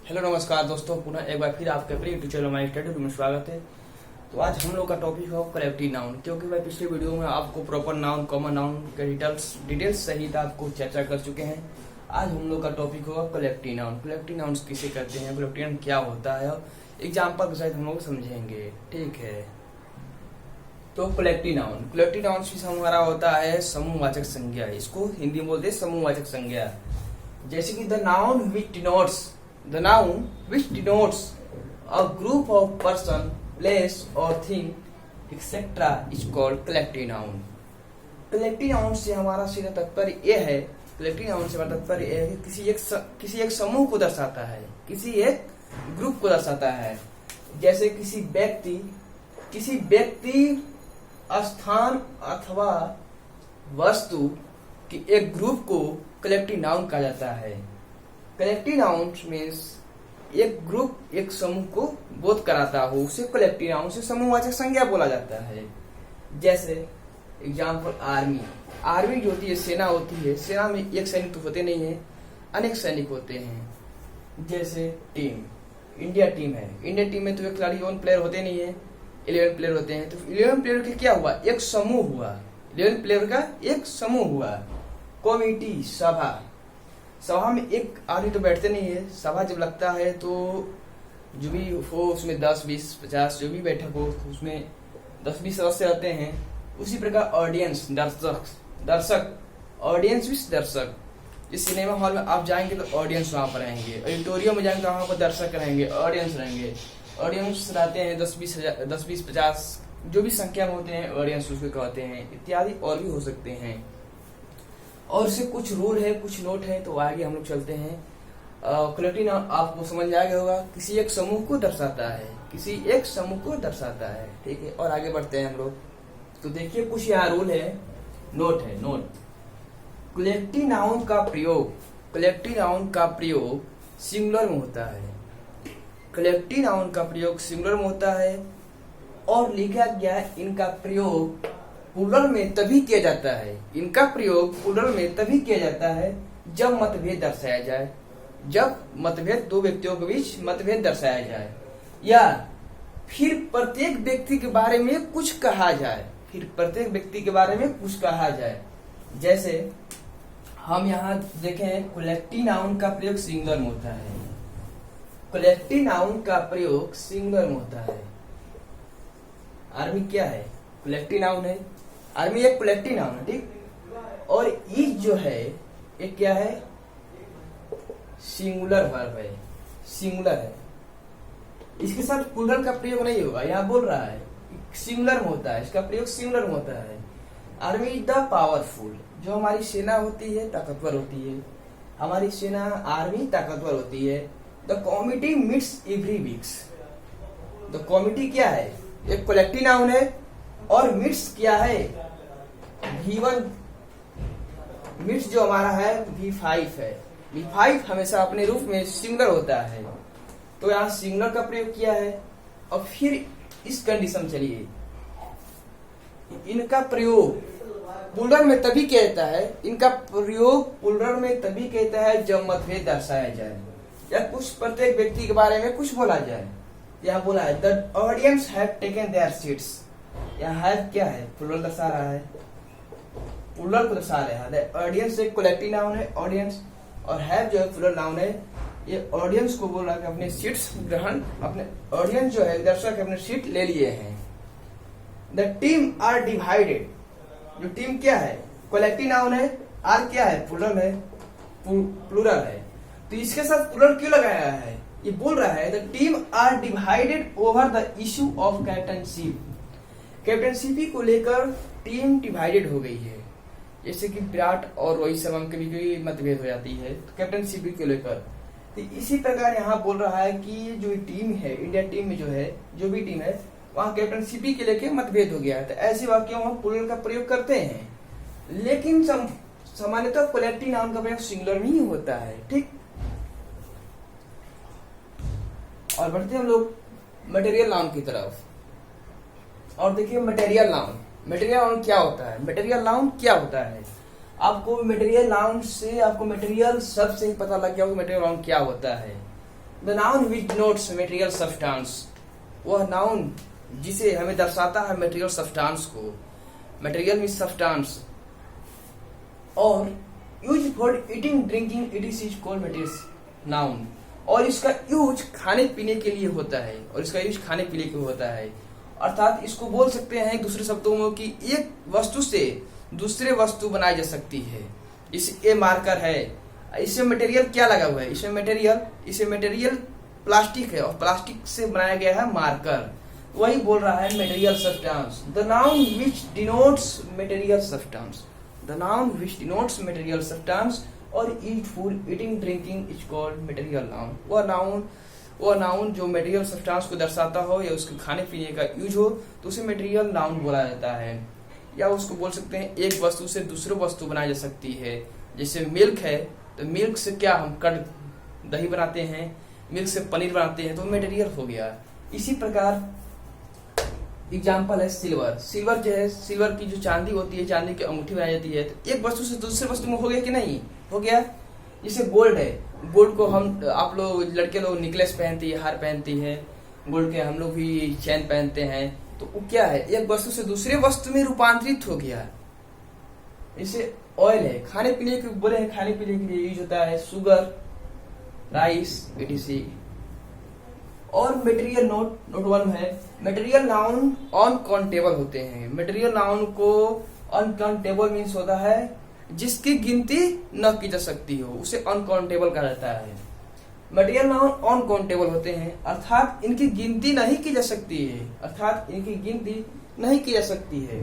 Hello नमस्कार दोस्तों, पुनः एक बार फिर आपके अपने यूट्यूब चैनल हमारे स्टडी रूम में स्वागत है। तो आज हम लोग का टॉपिक है कलेक्टिव नाउन। क्योंकि मैं पिछले वीडियो में आपको प्रॉपर नाउन, कॉमन नाउन के डिटेल्स सहित आपको चर्चा कर चुके हैं। आज हम लोग का टॉपिक होगा कलेक्टिव नाउन। कलेक्टिव नाउन किसे कहते हैं, कलेक्टिव नाउन क्या होता है, एग्जाम्पल के साथ हम लोग समझेंगे। ठीक है, तो कलेक्टिव नाउन से हमारा होता है समूहवाचक संज्ञा। इसको हिंदी में बोलते हैं समूहवाचक संज्ञा। जैसे कि the noun which denotes a group of person, place or thing etc. is called collective noun. Collective noun से हमारा सीधा तात्पर्य यह है, कलेक्टिव नाउन से हमारा तात्पर्य यह है कि किसी एक समूह को दर्शाता है, किसी एक ग्रुप को दर्शाता है। जैसे किसी व्यक्ति स्थान अथवा वस्तु की एक ग्रुप को कलेक्टिव नाउन कहा जाता है। कलेक्टिव नाउन मीन्स एक ग्रुप, एक समूह को बोध कराता हो, उसे कलेक्टिव नाउन से समूहवाचक संज्ञा बोला जाता है। जैसे एग्जाम्पल आर्मी जो होती है, सेना होती है। सेना में एक सैनिक तो होते नहीं है, अनेक सैनिक होते हैं। जैसे टीम, इंडिया टीम है। इंडिया टीम में तो एक खिलाड़ी 11 प्लेयर होते नहीं है, 11 प्लेयर होते हैं। तो 11 प्लेयर का क्या हुआ, एक समूह हुआ। 11 प्लेयर का एक समूह हुआ। कमेटी, सभा में एक आदमी तो बैठते नहीं है। सभा जब लगता है तो जो भी हो उसमें 10, 20, 50 जो भी बैठक हो उसमें 10-20 सदस्य रहते हैं। उसी प्रकार ऑडियंस, दर्शक। इस सिनेमा हॉल में आप जाएंगे तो ऑडियंस वहां पर रहेंगे, ऑडिटोरियम में जाएंगे तो वहां पर दर्शक रहेंगे, ऑडियंस रहेंगे। ऑडियंस रहते हैं 10-20, 50 जो भी संख्या में होते हैं, ऑडियंस उसको कहते हैं। इत्यादि और भी हो सकते हैं। और इससे कुछ रूल है, कुछ नोट है, तो आगे हम लोग चलते हैं। कलेक्टिव नाउन आपको समझ आ गया होगा, किसी एक समूह को दर्शाता है, किसी एक समूह को दर्शाता है। ठीक है, और आगे बढ़ते हैं हम लोग। तो देखिए कुछ यहाँ रूल है, नोट। कलेक्टिव नाउन का प्रयोग सिंगुलर में होता है। कलेक्टिव नाउन का प्रयोग सिंगुलर में होता है और लिखा गया इनका प्रयोग प्लूरल में तभी किया जाता है। इनका प्रयोग प्लूरल में तभी किया जाता है जब मतभेद दर्शाया जाए, जब मतभेद दो व्यक्तियों के बीच मतभेद दर्शाया जाए, या फिर प्रत्येक व्यक्ति के बारे में कुछ कहा जाए। जैसे हम यहाँ देखें, कलेक्टिव नाउन का प्रयोग सिंगुलर में होता है। कलेक्टिव नाउन का प्रयोग सिंगुलर में होता है। आर्मी क्या है, कलेक्टिव नाउन है। आर्मी एक कलेक्टिव नाउन है, ठीक। और ईज जो है एक क्या है, सिंगुलर वर्ब है, सिंगुलर है। इसके साथ प्लूरल का प्रयोग नहीं होगा। यहाँ बोल रहा है सिंगुलर में होता है, इसका प्रयोग सिंगुलर में होता है। Army is the powerful. जो हमारी सेना होती है ताकतवर होती है, हमारी सेना आर्मी ताकतवर होती है। The committee meets every weeks. The committee क्या है, एक कलेक्टिव नाउन है। और मीट्स क्या है, V1, मीट्स जो हमारा है V5 है। V5 हमेशा अपने रूप में सिंगुलर होता है, तो यहाँ सिंगुलर का प्रयोग किया है। और फिर इस कंडीशन चलिए, इनका प्रयोग प्लूरल में तभी किया जाता है, इनका प्रयोग प्लूरल में तभी कहता है जब मतभेद दर्शाया जाए या कुछ प्रत्येक व्यक्ति के बारे में कुछ बोला जाए। यहाँ बोला है the audience have taken there seats. यहाँ हैव क्या है, प्लूरल दर्शा रहा है, प्लूरल को दर्शा रहा है। द ऑडियंस एक कलेक्टिव नाउन है, ऑडियंस, और हैव जो है प्लूरल नाउन है। ये ऑडियंस को बोल रहा है कि अपने सीट्स ग्रहण, अपने ऑडियंस जो है दर्शक अपने सीट ले लिए हैं। The team are divided. जो टीम क्या है, कलेक्टिव नाउन है, आर क्या है, प्लूरल है, प्लूरल है। तो इसके साथ प्लूरल क्यों लगाया है, ये बोल रहा है the team are divided over the issue of captainship. Captainship को लेकर टीम डिवाइडेड हो गई है। जैसे कि विराट और रोहित शर्मा के भी मतभेद हो जाती है तो कैप्टनशिप को लेकर। तो इसी प्रकार यहाँ बोल रहा है कि जो टीम है, इंडिया टीम में जो है, जो भी टीम है, वहाँ कैप्टनशिप के लेकर मतभेद हो गया है। तो ऐसे वाक्यों में हम प्लूरल का प्रयोग करते हैं, लेकिन सामान्यतः कलेक्टिव नाउन का प्रयोग सिंगुलर में ही होता है। ठीक, और बढ़ते हम लोग मटेरियल नाउन की तरफ। और देखिए मटेरियल नाउन क्या होता है। मटेरियल नाउन क्या होता है, आपको मटेरियल नाउन से, आपको मटेरियल शब्द से ही पता लग गया होगा मटेरियल नाउन क्या होता है। The noun which denotes material substance, वह नाउन जिसे हमें दर्शाता है मटेरियल सब्सटेंस को, मटेरियल मींस सब्सटेंस, और use for eating drinking it is called material noun, और इसका यूज खाने पीने के लिए होता है, और इसका यूज खाने पीने के लिए होता है। अर्थात इसको बोल सकते हैं दूसरे शब्दों में कि एक वस्तु से दूसरे वस्तु बनाई जा सकती है। इस ए मार्कर है, इसमें मटेरियल क्या लगा हुआ है, इसमें मटेरियल प्लास्टिक है, और प्लास्टिक से बनाया गया है मार्कर, वही बोल रहा है material substance. The noun which denotes material substance, the noun which denotes material substance और eat food eating drinking is called material noun. वह नाउन जो मटेरियल सब्सटेंस को दर्शाता हो या उसके खाने पीने का यूज हो तो उसे मटेरियल नाउन बोला जाता है। या उसको बोल सकते हैं एक वस्तु से दूसरी वस्तु बनाई जा सकती है। जैसे मिल्क है तो मिल्क से क्या हम कर्ड दही बनाते हैं, मिल्क से पनीर बनाते हैं, तो मटेरियल हो गया। इसी प्रकार एग्जाम्पल है सिल्वर। सिल्वर जो है, सिल्वर की जो चांदी होती है, चांदी की अंगूठी बनाई जाती है, तो एक वस्तु से दूसरे वस्तु में हो गया कि नहीं, हो गया। जैसे गोल्ड है, गोल्ड को हम आप लोग लड़के लोग नेकलेस पहनती है, हार पहनती है, गोल्ड के हम लोग भी चैन पहनते हैं, तो वो क्या है, एक वस्तु से दूसरे वस्तु में रूपांतरित हो गया। इसे ऑयल है, खाने पीने के बोले हैं, खाने पीने के लिए यूज होता है, शुगर, राइस etc। और मटेरियल नोट 1 है, मटेरियल नाउन अनकाउंटेबल होते हैं। मटेरियल नाउन को अनकाउंटेबल मीन्स होता है जिसकी गिनती न की जा सकती हो, उसे अनकाउंटेबल कहा जाता है। मटेरियल नाउन अनकाउंटेबल होते हैं, अर्थात इनकी गिनती नहीं की जा सकती है, अर्थात इनकी गिनती नहीं की जा सकती है।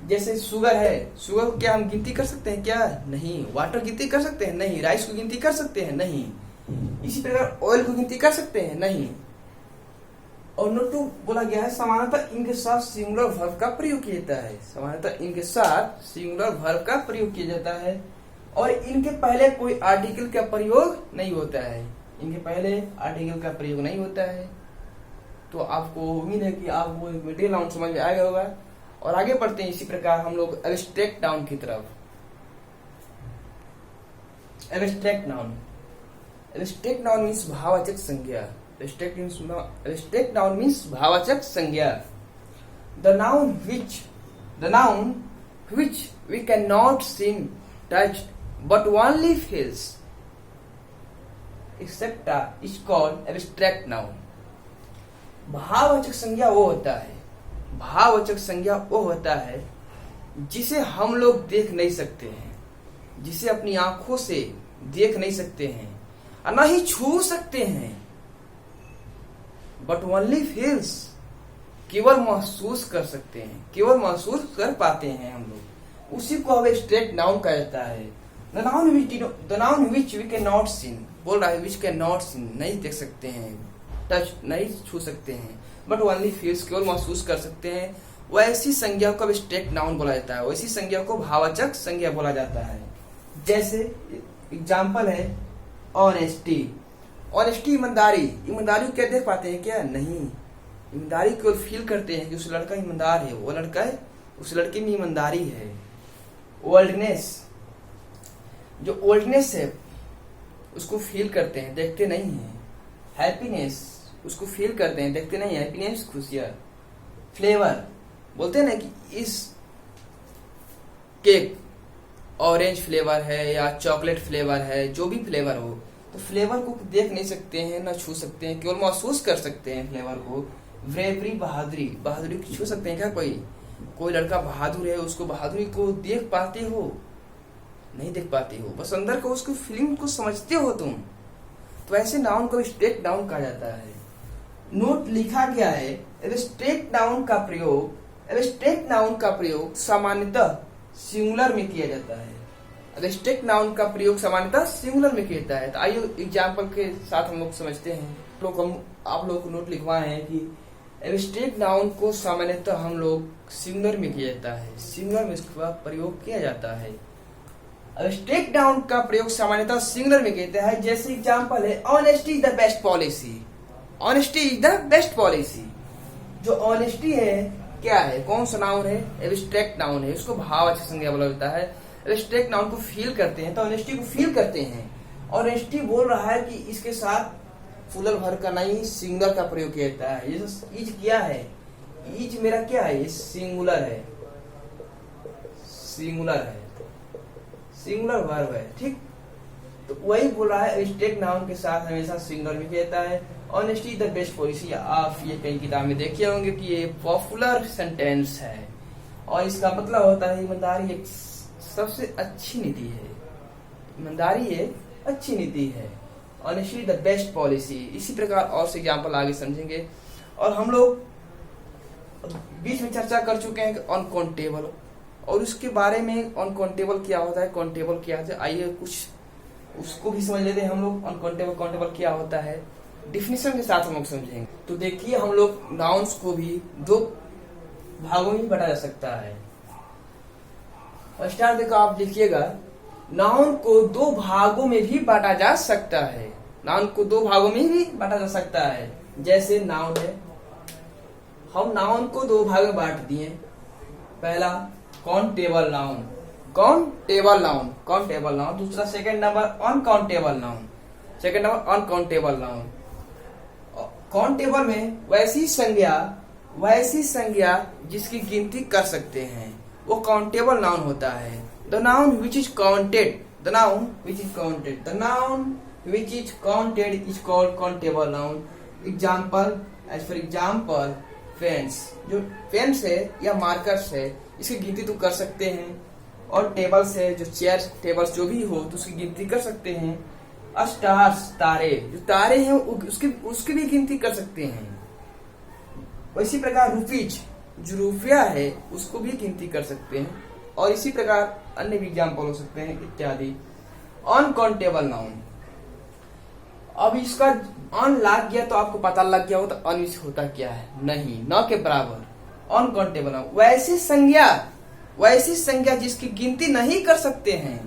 जैसे शुगर है, शुगर को क्या हम गिनती कर सकते हैं, क्या नहीं। वाटर गिनती कर सकते हैं, नहीं। राइस को गिनती कर सकते हैं, नहीं। इसी प्रकार ऑयल को गिनती कर सकते हैं, नहीं। और नोट 2 बोला गया है सामान्यतः इनके साथ सिंगुलर वर्ब का प्रयोग किया जाता है, सामान्यतः इनके साथ सिंगुलर वर्ब का प्रयोग किया जाता है, और इनके पहले कोई आर्टिकल का प्रयोग नहीं होता है, इनके पहले आर्टिकल का प्रयोग नहीं होता है। तो आपको उम्मीद है कि आपको मटेरियल नाउन समझ में आया होगा। और आगे बढ़ते हैं इसी प्रकार हम लोग एब्स्ट्रैक्ट नाउन की तरफ। Abstract noun, abstract noun means भाववाचक संज्ञा। Abstract noun means भाववाचक संज्ञा। The noun which we cannot see, touch, but only feels, etc. is called abstract noun। भाववाचक संज्ञा वो होता है, भाववाचक संज्ञा वो होता है जिसे हम लोग देख नहीं सकते हैं, जिसे अपनी आंखों से देख नहीं सकते हैं और न ही छू सकते हैं, बट ओनली फील्स, केवल महसूस कर सकते हैं, केवल महसूस कर पाते हैं हम लोग, उसी को अब एब्स्ट्रैक्ट नाउन कहा जाता है। The noun which we can not seen, बोल रहा है विच कैन नॉट सीन, नहीं देख सकते हैं, टच नहीं छू सकते हैं, बट ओनली फील्स, केवल महसूस कर सकते हैं, वैसी संज्ञा को एब्स्ट्रैक्ट नाउन बोला जाता है, वैसी संज्ञा को भाववाचक संज्ञा बोला जाता है। जैसे एग्जाम्पल है ऑनेस्टी। ऑनेस्टी ईमानदारी, ईमानदारी को क्या देख पाते हैं, क्या नहीं। ईमानदारी को फील करते हैं कि उस लड़का ईमानदार है, वो लड़का है, उस लड़के में ईमानदारी है। ओल्डनेस, जो ओल्डनेस है उसको फील करते हैं, देखते नहीं है। हैप्पीनेस, उसको फील करते हैं, देखते नहीं है। हैप्पीनेस खुशियां। फ्लेवर, बोलते हैं ना कि इस केक ऑरेंज फ्लेवर है या चॉकलेट फ्लेवर है, जो भी फ्लेवर हो, तो फ्लेवर को देख नहीं सकते हैं, ना छू सकते हैं, केवल महसूस कर सकते हैं फ्लेवर को। ब्रेवरी, बहादुरी, बहादुरी को छू सकते हैं क्या, कोई लड़का बहादुर है, उसको बहादुरी को देख पाते हो, नहीं देख पाते हो, बस अंदर को उसको फीलिंग को समझते हो तुम, तो ऐसे नाउन को एब्स्ट्रैक्ट नाउन कहा जाता है। नोट लिखा गया है एब्स्ट्रैक्ट नाउन का प्रयोग सामान्यतः सिंगुलर में किया जाता है। एब्स्ट्रैक्ट नाउन का प्रयोग सामान्यतः सिंगुलर में किया जाता है। तो आइए एग्जाम्पल के साथ हम लोग समझते हैं। आप लोग को नोट लिखवाए हैं कि एब्स्ट्रैक्ट नाउन को सामान्यतः हम लोग सिंगुलर में किया जाता है, सिंगुलर में इसका प्रयोग किया जाता है। एब्स्ट्रैक्ट नाउन का प्रयोग सामान्यतः सिंगुलर में किया जाता है। जैसे एग्जाम्पल है honesty is the best policy. Honesty is the best policy. जो ऑनेस्टी है क्या है, कौन सा नाउन है, एब्स्ट्रैक्ट नाउन है, उसको भाववाचक संज्ञा बोला जाता है। एब्स्ट्रैक्ट नाउन को फील करते हैं तो ऑनेस्टी को फील करते हैं। ऑनेस्टी बोल रहा है कि इसके साथ प्लूरल वर्ब का नहीं सिंगुलर का प्रयोग किया जाता है। ये जो इज क्या है, इज मेरा क्या है, ये सिंगुलर है, सिंगुलर है, सिंगुलर वर्ब है, ठीक। तो वही बोल रहा है स्टेट नाउन के साथ हमेशा सिंगुलर भी कहता है। ऑनेस्टी द बेस्ट पॉलिसी, आप ये कई किताब में देखे होंगे कि ये पॉपुलर सेंटेंस है और इसका मतलब होता है ईमानदारी एक सबसे अच्छी नीति है, ईमानदारी एक अच्छी नीति है। Honesty the best policy. इसी प्रकार और से एग्जाम्पल आगे समझेंगे। और हम लोग बीच में चर्चा कर चुके हैं अनकाउंटेबल, और उसके बारे में अनकाउंटेबल क्या होता है, काउंटेबल क्या होता है, आइए कुछ उसको भी समझ लेते हैं हम लोग। अनकाउंटेबल काउंटेबल क्या होता है डिफिनेशन के साथ हम लोग समझेंगे। तो देखिए हम लोग नाउन्स को भी दो भागों में बांटा जा सकता है। स्टार देखो आप लिखिएगा, नाउन को दो भागों में भी बांटा जा सकता है, नाउन को दो भागों में भी बांटा जा सकता है। जैसे नाउन है, हम नाउन को दो भाग में बांट दिए। पहला countable noun, countable noun, countable noun. दूसरा second number uncountable noun, second number uncountable noun. Countable में वैसी संज्ञा जिसकी गिनती कर सकते हैं वो काउंटेबल नाउन होता है। The noun which is counted, the noun which is counted, the noun which is counted is called countable noun. Example, as for example pens, जो पेन्स है या मार्कर्स है इसकी गिनती तो कर सकते हैं। और टेबल्स है, जो चेयर टेबल्स जो भी हो तो उसकी गिनती कर सकते हैं। स्टार्स, तारे, जो तारे हैं उसकी भी गिनती कर सकते हैं। इसी प्रकार रुपीज, जो रुपया है उसको भी गिनती कर सकते हैं। और इसी प्रकार अन्य भी एग्जाम्पल हो सकते हैं इत्यादि। अनकाउंटेबल नाउन, अब इसका अन लग गया तो आपको पता लग गया हो तो अनिश होता क्या है, नहीं, न के बराबर। अनकाउंटेबल नाउन वैसी संज्ञा जिसकी गिनती नहीं कर सकते हैं,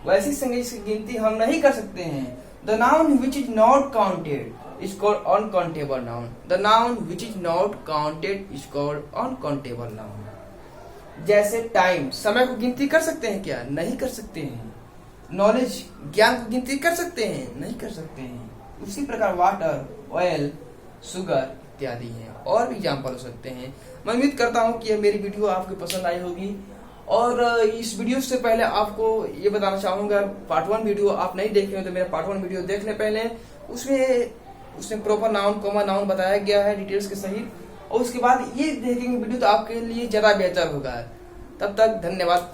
वैसी संज्ञा जिसकी गिनती हम नहीं कर सकते हैं। The noun which is not counted is called uncountable noun, the noun which is not counted is called uncountable noun. जैसे टाइम, समय को गिनती कर सकते हैं क्या, नहीं कर सकते हैं। नॉलेज, ज्ञान को गिनती कर सकते हैं, नहीं कर सकते हैं। उसी प्रकार वाटर, ऑयल, शुगर इत्यादि हैं, और भी एग्जाम्पल हो सकते हैं। मैं उम्मीद करता हूँ कि यह मेरी वीडियो आपको पसंद आई होगी। और इस वीडियो से पहले आपको ये बताना चाहूंगा, पार्ट 1 वीडियो आप नहीं देखे हो तो मेरा पार्ट 1 वीडियो देख ले पहले। उसमें प्रॉपर नाउन कॉमन नाउन बताया गया है डिटेल्स के सहित, और उसके बाद ये देखेंगे वीडियो तो आपके लिए ज्यादा बेहतर होगा। तब तक धन्यवाद।